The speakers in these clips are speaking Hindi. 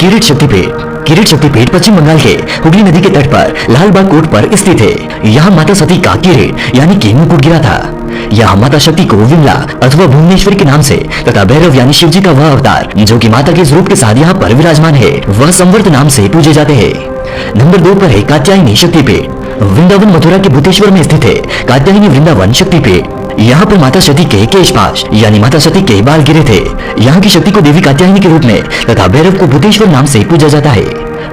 किरीट शक्तिपीठ। किरीट शक्तिपीठ पश्चिम बंगाल के हुगली नदी के तट पर लालबाग कोट पर स्थित है। यहाँ माता सती का किरीट यानी कि मुकुट गिरा था। यहाँ माता शक्ति को विमला अथवा भुवनेश्वरी के नाम से तथा भैरव यानी शिव जी का वह अवतार जो कि माता के स्वरूप के साथ यहाँ पर विराजमान है वह संवर्त नाम से पूजे जाते हैं। नंबर 2 पर है कात्यायनी शक्तिपीठ। वृंदावन मथुरा के भूतेश्वर में स्थित है कात्यायनी वृंदावन शक्तिपीठ। यहाँ पर माता सती के केशपाश यानी माता सती के बाल गिरे थे। यहाँ की शक्ति को देवी कात्यायनी के रूप में तथा भैरव को भूतेश्वर नाम से पूजा जाता है।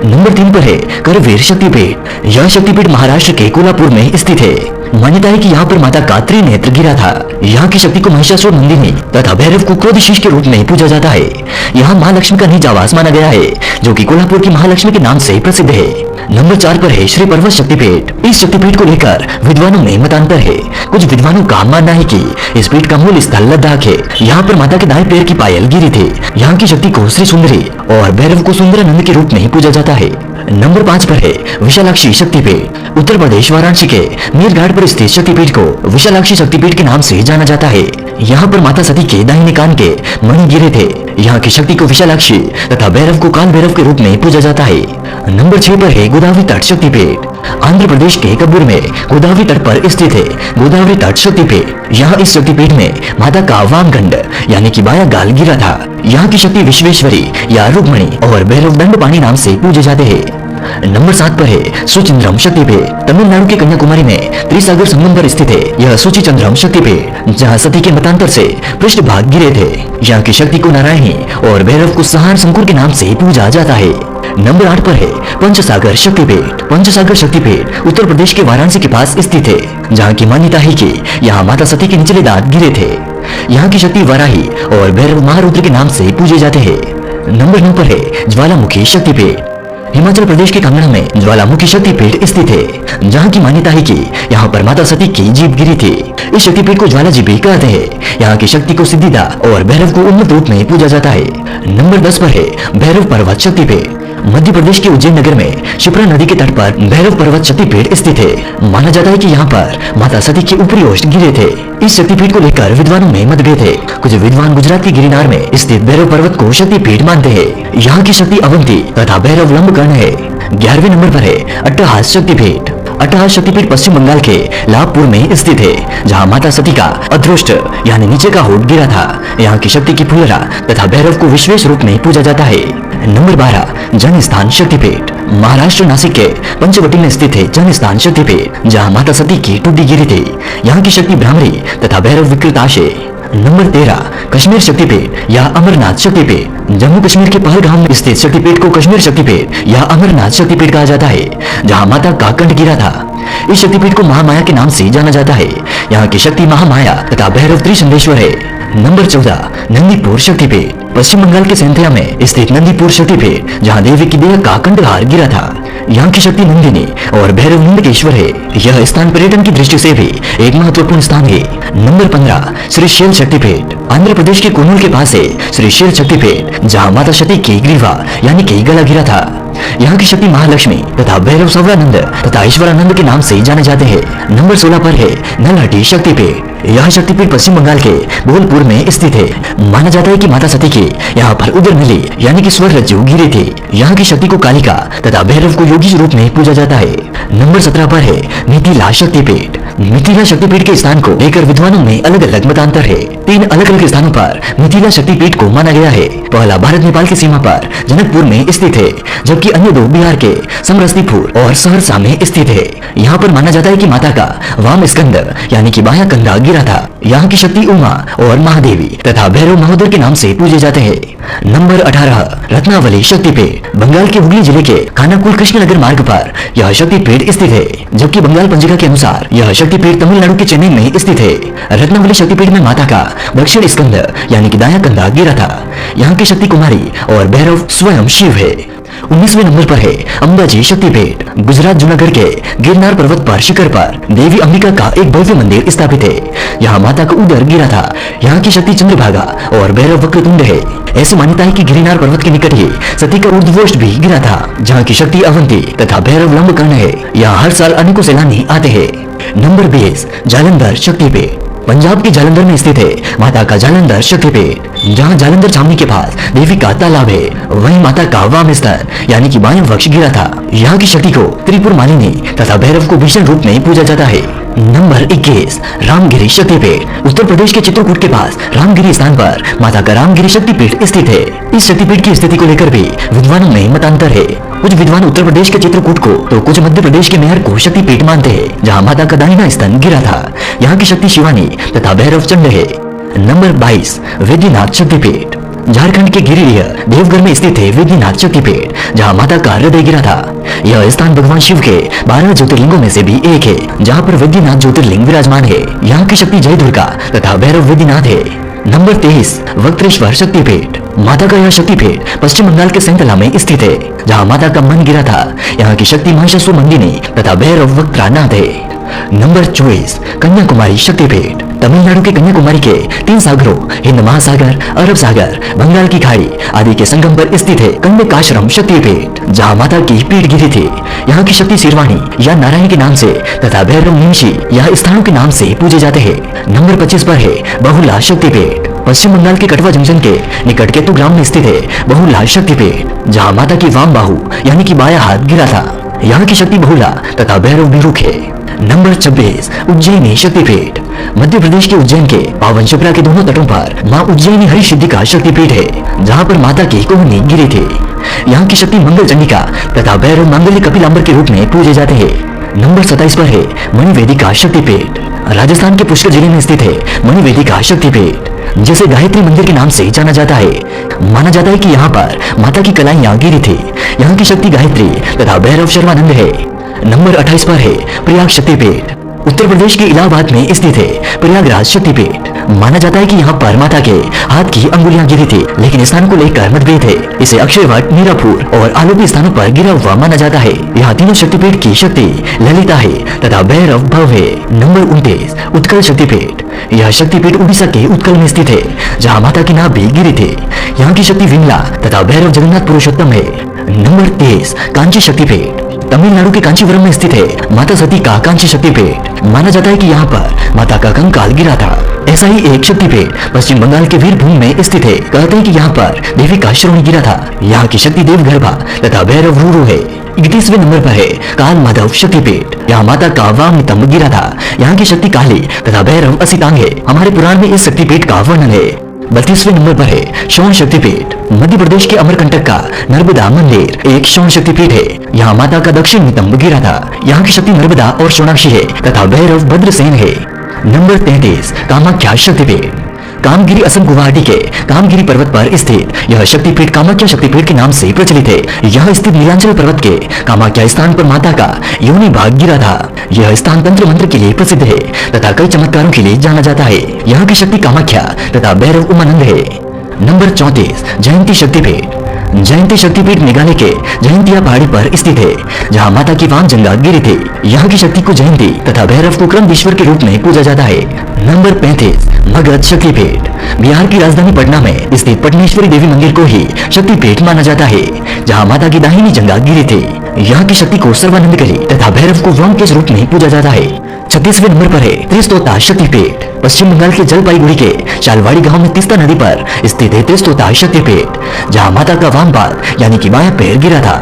नंबर 3 पर है करवीर शक्तिपीठ। यह शक्तिपीठ महाराष्ट्र के कोल्हापुर में स्थित है। मान्यता है कि यहाँ पर माता का त्रिनेत्र गिरा था। यहाँ की शक्ति को महिषासुर नंदिनी तथा भैरव को क्रोधशीष के रूप में पूजा जाता है। यहाँ महालक्ष्मी का निज आवास माना गया है जो कि कोल्हापुर की महालक्ष्मी के नाम से प्रसिद्ध है। नंबर 4 पर है श्री पर्वत शक्तिपीठ। इस शक्तिपीठ को लेकर विद्वानों में मतांतर है। कुछ विद्वानों का मानना है कि इस पीठ का मूल स्थल लद्दाख है। यहाँ पर माता के दाएं पैर की पायल गिरी थी। यहाँ की शक्ति को श्री सुंदरी और भैरव को सुंदरानंद के रूप में पूजा जाता है। नंबर 5 पर है विशालाक्षी शक्तिपीठ। उत्तर प्रदेश वाराणसी के मीर घाट पर स्थित शक्तिपीठ को विशालाक्षी शक्तिपीठ के नाम से जाना जाता है। यहाँ पर माता सती के दाहिने कान के मणि गिरे थे। यहाँ की शक्ति को विशालाक्षी तथा भैरव को काल भैरव के रूप में पूजा जाता है। नंबर 6 पर है गोदावरी तट शक्तिपीठ। आंध्र प्रदेश के कब्बूर में गोदावरी तट पर स्थित है गोदावरी तट शक्तिपीठ। यहाँ इस शक्तिपीठ में माता का वामगंड यानी कि बायां गाल गिरा था। यहाँ की शक्ति विश्वेश्वरी या रुक्मणी और भैरव दंड पाणी नाम से पूजे जाते हैं। नंबर 7 पर है सुचिंद्रम शक्तिपीठ। तमिलनाडु के कन्याकुमारी में त्रिसागर संगम पर स्थित है यह सुचिचंद्रम शक्तिपीठ जहाँ सती के मतांतर से पृष्ठभाग गिरे थे। यहाँ की शक्ति को नारायणी और भैरव को सहार शंकुर के नाम से पूजा जाता है। नंबर 8 पर है पंचसागर शक्तिपीठ। पंचसागर शक्तिपीठ उत्तर प्रदेश के वाराणसी के पास स्थित है जहाँ की मान्यता है कि यहाँ माता सती के निचले दांत गिरे थे। यहाँ की शक्ति वाराही और भैरव महारुद्र के नाम से पूजे जाते हैं। नंबर 9 पर है ज्वालामुखी शक्तिपीठ। हिमाचल प्रदेश के कांगड़ा में ज्वालामुखी शक्तिपीठ स्थित है जहाँ की मान्यता है कि यहाँ पर माता सती की जीभ गिरी थी। इस शक्तिपीठ को ज्वाला जी भी कहते हैं। यहाँ की शक्ति को सिद्धिदा और भैरव को उन्नत रूप में पूजा जाता है। नंबर 10 पर है भैरव पर्वत शक्तिपीठ। मध्य प्रदेश के उज्जैन नगर में शिप्रा नदी के तट पर भैरव पर्वत शक्तिपीठ स्थित है। माना जाता है कि यहाँ पर माता सती के ऊपरी ओष्ठ गिरे थे। इस शक्तिपीठ को लेकर विद्वानों में मतभेद है। कुछ विद्वान गुजरात के गिरनार में स्थित भैरव पर्वत को शक्तिपीठ मानते हैं। यहाँ की शक्ति अवंती तथा भैरव लंबकर्ण है। 11वें नंबर पर है अट्टहास शक्तिपीठ। अट्टहास शक्तिपीठ पश्चिम बंगाल के लाभपुर में स्थित है जहाँ माता सती का अदृष्ट यानी नीचे का होठ गिरा था। यहाँ की शक्ति की फुलरा तथा भैरव को विशेष रूप में पूजा जाता है। नंबर 12 जनस्थान शक्तिपीठ। महाराष्ट्र नासिक के पंचवटी में स्थित है जनस्थान शक्तिपीठ जहाँ माता सती की टुड्डी गिरी थी। यहाँ की शक्ति भ्रामरी तथा भैरव विकृताश है। नंबर 13 कश्मीर शक्तिपीठ या अमरनाथ शक्तिपीठ। जम्मू कश्मीर के पहलगाम में स्थित शक्तिपीठ को कश्मीर शक्तिपीठ या अमरनाथ शक्तिपीठ कहा जाता है जहाँ माता का कंठ गिरा था। इस शक्तिपीठ को महामाया के नाम से जाना जाता है। यहाँ की शक्ति महामाया तथा भैरव त्रिशंदेश्वर है। नंबर 14 नंदीपुर शक्तिपीठ। पश्चिम बंगाल के सेंथिया में स्थित नंदीपुर शक्तिपीठ जहाँ देवी की देह का कंठहार गिरा था। यहाँ की शक्ति नंदिनी और भैरव नीलकेश्वर है। यह स्थान पर्यटन की दृष्टि से भी एक महत्वपूर्ण स्थान है। नंबर 15 श्रीशैल शक्तिपीठ। आंध्र प्रदेश के कुर्नूल के पास है श्रीशैल शक्तिपीठ जहाँ माता सती की ग्रीवा यानी कि गला गिरा था। यहाँ की शक्ति महालक्ष्मी तथा भैरव सवरानंद तथा ईश्वरानंद के नाम से जाने जाते हैं। नंबर 16 पर है नलहटी शक्तिपीठ। यह शक्तिपीठ पश्चिम बंगाल के बोलपुर में स्थित है। माना जाता है कि माता सती की यहाँ पर उदर मिली यानी कि स्वर रज्जु गिरी थी। यहाँ की शक्ति को कालिका तथा भैरव को योगी रूप में पूजा जाता है। नंबर 17 पर है मिथिला शक्तिपीठ। मिथिला शक्तिपीठ के स्थान को लेकर विद्वानों में अलग अलग मतांतर है। 3 अलग अलग स्थानों पर मिथिला शक्तिपीठ को माना गया है। पहला भारत नेपाल की सीमा पर जनकपुर में स्थित है जबकि अन्य 2 बिहार के समरस्तीपुर और सहरसा में स्थित है। यहाँ पर माना जाता है कि माता का वाम स्कंद यानी कि बायां कंधा गिरा था। यहाँ की शक्ति उमा और महादेवी तथा भैरव महोदय के नाम से पूजे जाते हैं। नंबर 18 रत्नावली शक्तिपीठ। बंगाल के हुगली जिले के खानाकुल कृष्णनगर मार्ग पर यह शक्तिपीठ स्थित है जबकि बंगाल पंजिका के अनुसार यह शक्तिपीठ तमिलनाडु के चेन्नई में स्थित है। रत्नावली शक्तिपीठ में माता का दक्षिण स्कंद यानी कि दायां कंधा गिरा था। यहाँ की शक्ति कुमारी और भैरव स्वयं शिव है। 19वें नंबर पर है अंबाजी शक्तिपीठ। गुजरात जूनागढ़ के गिरनार पर्वत पर शिखर पर देवी अंबिका का एक भव्य मंदिर स्थापित है। यहाँ माता का उदर गिरा था। यहाँ की शक्ति चंद्रभागा और भैरव वक्रतुंड है। ऐसी मान्यता है कि गिरनार पर्वत के निकट ही सती का ऊर्ध्वोष्ठ भी गिरा था जहाँ की शक्ति अवंती तथा भैरव लंबकर्ण है। यहाँ हर साल अनेकों सैलानी आते हैं। नंबर 20 जालंधर शक्तिपीठ। पंजाब के जालंधर में स्थित है माता का जालंधर शक्तिपीठ, जहाँ जालंधर छावनी के पास देवी का तालाब है, वहीं माता का वाम स्तन यानी कि बायां वक्ष गिरा था। यहाँ की शक्ति को त्रिपुर मालिनी तथा भैरव को भीषण रूप में पूजा जाता है। नंबर 21 रामगिरी शक्तिपीठ। उत्तर प्रदेश के चित्रकूट के पास रामगिरी स्थान पर माता का रामगिरी शक्तिपीठ स्थित है। इस शक्तिपीठ की स्थिति को लेकर भी विद्वानों में मतांतर है। कुछ विद्वान उत्तर प्रदेश के चित्रकूट को तो कुछ मध्य प्रदेश के मेहर को शक्तिपीठ मानते हैं, जहाँ माता का दाहिना स्तन गिरा था। यहाँ की शक्ति शिवानी तथा भैरव चंड है। नंबर 22 वैद्यनाथ शक्तिपीठ। झारखंड के गिरिडीह देवघर में स्थित है वैद्यनाथ शक्तिपीठ, जहाँ माता का हृदय गिरा था। यह स्थान भगवान शिव के 12 ज्योतिर्लिंगों में से भी एक है, जहाँ पर वैद्यनाथ ज्योतिर्लिंग विराजमान है। यहाँ की शक्ति जय दुर्गा तथा भैरव वैद्यनाथ है। नंबर 23 वक्रेश्वर शक्तिपीठ। माता का यह शक्तिपीठ पश्चिम बंगाल के सेंतला में स्थित है, जहाँ माता का मन गिरा था। यहाँ की शक्ति महिषासुर मर्दिनी तथा भैरव वक्त्रानाथ है। नंबर 24 कन्याकुमारी शक्तिपीठ। तमिलनाडु के कन्याकुमारी के 3 सागरों हिंद महासागर, अरब सागर, बंगाल की खाड़ी आदि के संगम पर स्थित है कन्यकाश्रम शक्तिपीठ, जहाँ माता की पीठ गिरी थी। यहाँ की शक्ति शिरवाणी या नारायण के नाम से तथा भैरव निमशी या स्थानों के नाम से पूजे जाते हैं। नंबर 25 पर है बहुला शक्तिपीठ। पश्चिम बंगाल के कटवा जंक्शन के निकट केतु ग्राम में स्थित है बहुला शक्तिपीठ, जहाँ माता की वाम बाहु यानी कि बायां हाथ गिरा था। यहाँ की शक्ति बहुला तथा भैरव भी रुख है। नंबर 26 उज्जैनी शक्तिपीठ। मध्य प्रदेश के उज्जैन के पावन शिप्रा के दोनों तटों पर माँ उज्जैनी हरिसिद्धिका शक्तिपीठ है, जहाँ पर माता की कोहनी गिरी थी। यहाँ की शक्ति मंगल चंडिका तथा भैरव मांगल्य कपिलांबर के रूप में पूजे जाते हैं। नंबर 27 पर है मणिवेदिका शक्तिपीठ। राजस्थान के पुष्कर जिले में स्थित है मणिवेदिका शक्तिपीठ, जिसे गायत्री मंदिर के नाम से जाना जाता है। माना जाता है कि यहाँ पर माता की कलाइयाँ गिरी थी। यहाँ की शक्ति गायत्री तथा भैरव शर्वानंद है। नंबर 28 पर है प्रयाग शक्तिपीठ। उत्तर प्रदेश के इलाहाबाद में स्थित है प्रयागराज शक्तिपीठ। माना जाता है कि यहाँ पर माता के हाथ की अंगुलियां गिरी थी, लेकिन स्थान को लेकर मतभेद है। इसे अक्षयवट, मीरापुर और आलोपी स्थानों पर गिरा हुआ माना जाता है। यहाँ तीनों शक्तिपीठ की शक्ति ललिता है तथा भैरव भव है। नंबर 29 उत्कल शक्तिपीठ। यह शक्तिपीठ उड़ीसा के उत्कल में स्थित है, जहाँ माता की नाभि गिरी थी। यहाँ की शक्ति विमला तथा भैरव जगन्नाथ पुरुषोत्तम है। नंबर 30 कांची शक्तिपीठ। तमिलनाडु के कांचीपुरम में स्थित है माता सती का कांची शक्तिपीठ। माना जाता है कि यहाँ पर माता का कंकाल गिरा था। ऐसा ही एक शक्तिपीठ पश्चिम बंगाल के वीरभूम में स्थित है। कहते हैं कि यहाँ पर देवी का श्रोणी गिरा था। यहाँ की शक्ति देवगर्भा तथा भैरव रूरू है। 31वें नंबर पर है काल माधव शक्तिपीठ। यहाँ माता का वाम नितंब गिरा था। यहाँ की शक्ति काली तथा भैरव असितांग है। हमारे पुराण में इस शक्तिपीठ का वर्णन है। 32वें नंबर पर है शौन शक्तिपीठ। मध्य प्रदेश के अमरकंटक का नर्मदा मंदिर एक शौन शक्तिपीठ है। यहाँ माता का दक्षिण नितंब गिरा था। यहाँ की शक्ति नर्मदा और सोनाक्षी है तथा भैरव भद्रसेन है। नंबर 33 कामाख्या शक्तिपीठ। कामगिरी असम गुवाहाटी के कामगिरी पर्वत पर स्थित यह शक्तिपीठ कामाख्या शक्तिपीठ के नाम से प्रचलित है। यह स्थित नीलांचल पर्वत के कामाख्या स्थान पर माता का योनि भाग गिरा था। यह स्थान तंत्र मंत्र के लिए प्रसिद्ध है तथा कई चमत्कारों के लिए जाना जाता है। यहाँ की शक्ति कामाख्या तथा भैरव उमानंद है। नंबर 34 जयंती शक्तिपीठ। जयंती शक्तिपीठ मेघालय के जयंतिया पहाड़ी पर स्थित है, जहाँ माता की वाम जंगा गिरी थी। यहाँ की शक्ति को जयंती तथा भैरव को क्रमधीश्वर के रूप में पूजा जाता है। नंबर 35 मगध शक्तिपीठ। बिहार की राजधानी पटना में स्थित पटनेश्वरी देवी मंदिर को ही शक्तिपीठ माना जाता है, जहाँ माता की दाहिनी जंगा गिरी थी। यहाँ की शक्ति को सर्वानंदकरी तथा भैरव को वाम के रूप में पूजा जाता है। 36वें नंबर पर है त्रिस्तोता शक्तिपीठ। पश्चिम बंगाल के जलपाईगुड़ी के चालवाड़ी गांव में तीस्ता नदी पर स्थित है त्रिस्तोता शक्तिपीठ, जहाँ माता का वाम पाद यानी कि बायां पैर गिरा था।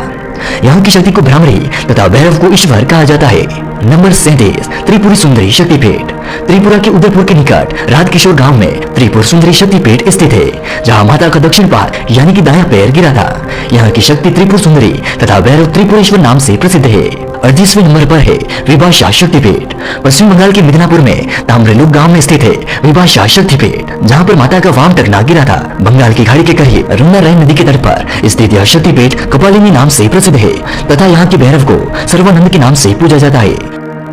यहाँ की शक्ति को भ्रामरी तथा भैरव को ईश्वर कहा जाता है। नंबर 37 त्रिपुरी सुंदरी शक्तिपीठ। त्रिपुरा के उदयपुर के निकट राजकिशोर गांव में त्रिपुर सुंदरी शक्तिपीठ स्थित है, जहाँ माता का दक्षिण पाद यानी कि दायां पैर गिरा था। यहाँ की शक्ति त्रिपुर सुंदरी तथा भैरव त्रिपुरेश्वर नाम से प्रसिद्ध है। 38वें नंबर पर है विभाषा शक्तिपीठ। पश्चिम बंगाल के मिदनापुर में ताम्रलुक गांव में स्थित है विभाषा शक्तिपीठ, जहाँ पर माता का वाम टकना गिरा था। बंगाल की खाड़ी के करीब रंगा रैन नदी के तट पर स्थित यह शक्तिपीठ कपालिनी नाम से प्रसिद्ध है तथा यहाँ के भैरव को सर्वानंद के नाम से पूजा जाता है।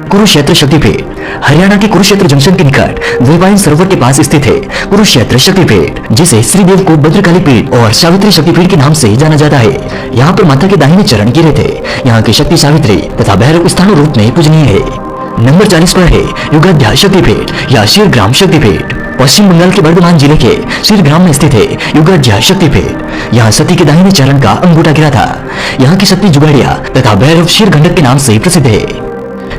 कुरुक्षेत्र शक्तिपीठ। हरियाणा के कुरुक्षेत्र जंक्शन के निकट द्वैपायन सरोवर के पास स्थित है कुरुक्षेत्र शक्तिपीठ, जिसे श्रीदेव को भद्रकाली पीठ और सावित्री शक्तिपीठ के नाम से जाना जाता है। यहाँ पर माता के दाहिने चरण गिरे थे। यहाँ की शक्ति सावित्री तथा भैरव स्थानों रूप में पूजनीय है। नंबर 40 पर है युगाध्या शक्तिपीठ या शीरग्राम शक्तिपीठ। पश्चिम बंगाल के बर्धमान जिले के शीरग्राम में स्थित है युगाध्या शक्तिपीठ। यहाँ सती के दाहिने चरण का अंगूठा गिरा था। यहाँ की शक्ति जुगाड़िया तथा भैरव शीरगंडक के नाम से प्रसिद्ध है।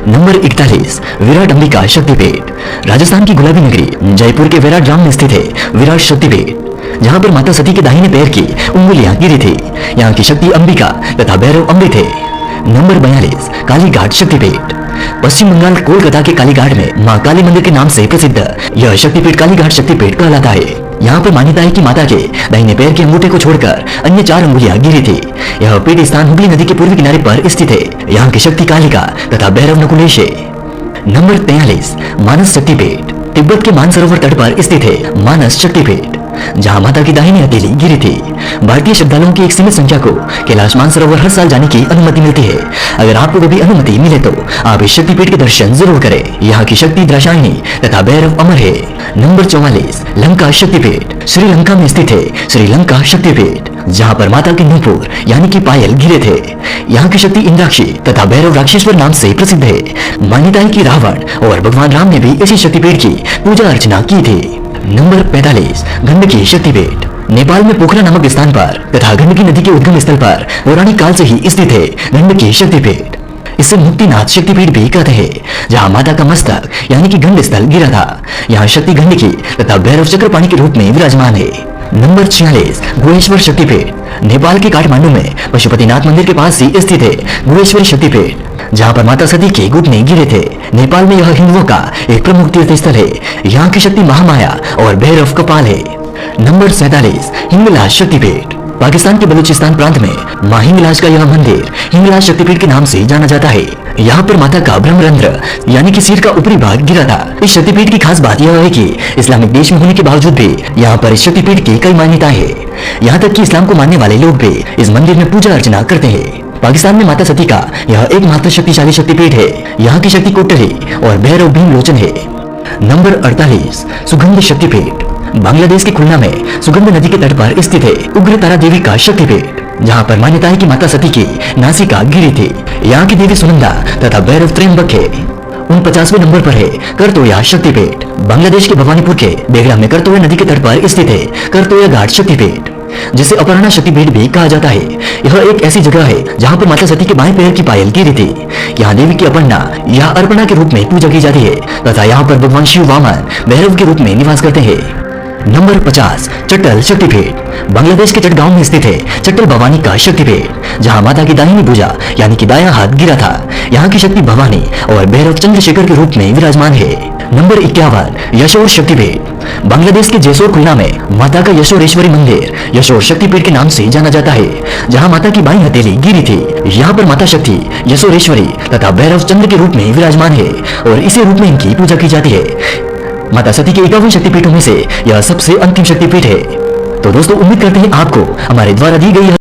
नंबर 41 विराट अंबिका शक्तिपीठ। राजस्थान की गुलाबी नगरी जयपुर के विराट ग्राम में स्थित है विराट शक्तिपीठ, जहां पर माता सती के दाहिने पैर की उंगलियां गिरी थी। यहाँ की शक्ति अंबिका तथा भैरव अम्बे थे। नंबर 42 कालीघाट शक्तिपीठ। पश्चिम बंगाल कोलकाता के कालीघाट में मां काली मंदिर के नाम से प्रसिद्ध यह शक्तिपीठ कालीघाट शक्तिपीठ कहलाता है। यहाँ पर मान्यता है कि माता के दाहिने पैर के अंगूठे को छोड़कर अन्य 4 अंगुलियां गिरी थी। यह पीठ स्थान हुगली नदी के पूर्वी किनारे पर स्थित है। यहाँ की शक्ति कालिका तथा भैरव नकुलेश है। नंबर 43 मानस शक्तिपीठ। तिब्बत के मानसरोवर तट पर स्थित है मानस शक्तिपीठ, जहां माता की दाहिनी हथेली गिरी थी। भारतीय श्रद्धालुओं की एक सीमित संख्या को कैलाश मानसरोवर हर साल जाने की अनुमति मिलती है। अगर आपको कभी अनुमति मिले तो आप इस शक्तिपीठ के दर्शन जरूर करें। यहाँ की शक्ति द्राक्षायणी तथा भैरव अमर है। नंबर 44 लंका शक्तिपीठ। श्रीलंका में स्थित है श्रीलंका शक्तिपीठ, जहाँ पर माता के नूपुर यानी कि पायल गिरे थे। यहाँ की शक्ति इंद्राक्षी तथा भैरव राक्षेश्वर नाम से प्रसिद्ध है। मान्यता है कि रावण और भगवान राम ने भी इसी शक्तिपीठ की पूजा अर्चना की थी। नंबर 45 गंडकी शक्तिपीठ। नेपाल में पोखरा नामक स्थान पर तथा गंडकी नदी के उद्गम स्थल पर पौराणिक काल से ही स्थित है गंडकी शक्तिपीठ। इसे मुक्तिनाथ शक्तिपीठ भी कहते हैं, जहां माता का मस्तक यानी कि गंड स्थल गिरा था। यहाँ शक्ति गंडकी तथा भैरव चक्रपाणी के रूप में विराजमान है। नंबर 46 गुहेश्वर शक्तिपीठ। नेपाल के काठमांडू में पशुपतिनाथ मंदिर के पास ही स्थित है गुहेश्वर शक्तिपीठ, जहाँ पर माता सती के घुटने गिरे थे। नेपाल में यह हिंदुओं का एक प्रमुख तीर्थ स्थल है। यहाँ की शक्ति महामाया और भैरव कपाल है। नंबर 47 हिंगलाज शक्तिपीठ। पाकिस्तान के बलूचिस्तान प्रांत में मां हिंगलाज का यह मंदिर हिंगलाज शक्तिपीठ के नाम से जाना जाता है। यहाँ पर माता का ब्रह्मरंध्र यानी कि सिर का ऊपरी भाग गिरा था। इस शक्तिपीठ की खास बात यह है कि इस्लामिक देश में होने के बावजूद भी यहाँ पर इस शक्तिपीठ की कई मान्यताएं हैं। यहाँ तक कि इस्लाम को मानने वाले लोग भी इस मंदिर में पूजा अर्चना करते हैं। पाकिस्तान में माता सती का यह एकमात्र शक्तिशाली शक्तिपीठ है। यहाँ की शक्ति कोटरी और भैरव भीमलोचन है। नंबर 48 सुगंध शक्तिपीठ। बांग्लादेश के खुलना में सुगंध नदी के तट पर स्थित है उग्र तारा देवी का शक्तिपीठ, जहाँ पर मान्यता है कि माता सती की नासिका गिरी थी। यहाँ की देवी सुनंदा तथा भैरव त्र्यंबक है। 49वें नंबर पर है करतोया शक्तिपीठ। बांग्लादेश के भवानीपुर के बेगड़ा में करतोया नदी के तट पर स्थित है करतोया घाट शक्तिपीठ, जिसे अपर्णा शक्तिपीठ भी कहा जाता है। यह एक ऐसी जगह है जहाँ पर माता सती के बाएं पैर की पायल गिरी थी। यहाँ देवी की अपर्णा या अर्पणा के रूप में पूजा की जाती है तथा यहाँ पर भगवान शिव वामन भैरव के रूप में निवास करते हैं। नंबर 50 चट्टल शक्तिपीठ। बांग्लादेश के चटगांव में स्थित है चट्टल भवानी का शक्तिपीठ, जहां माता की दाहिनी भुजा यानी कि दायां हाथ गिरा था। यहाँ की शक्ति भवानी और भैरव चंद्रशेखर के रूप में विराजमान है। नंबर 51 यशोर शक्तिपीठ। बांग्लादेश के जयसोर खुलना में माता का यशोरेश्वरी मंदिर यशोर शक्तिपीठ के नाम से जाना जाता है, जहाँ माता की बाईं हथेली गिरी थी। यहाँ पर माता शक्ति यशोरेश्वरी तथा भैरव चंद्र के रूप में विराजमान है और इसी रूप में इनकी पूजा की जाती है। माता सती के 51 शक्तिपीठों में से यह सबसे अंतिम शक्तिपीठ है। तो दोस्तों उम्मीद करते हैं आपको हमारे द्वारा दी गई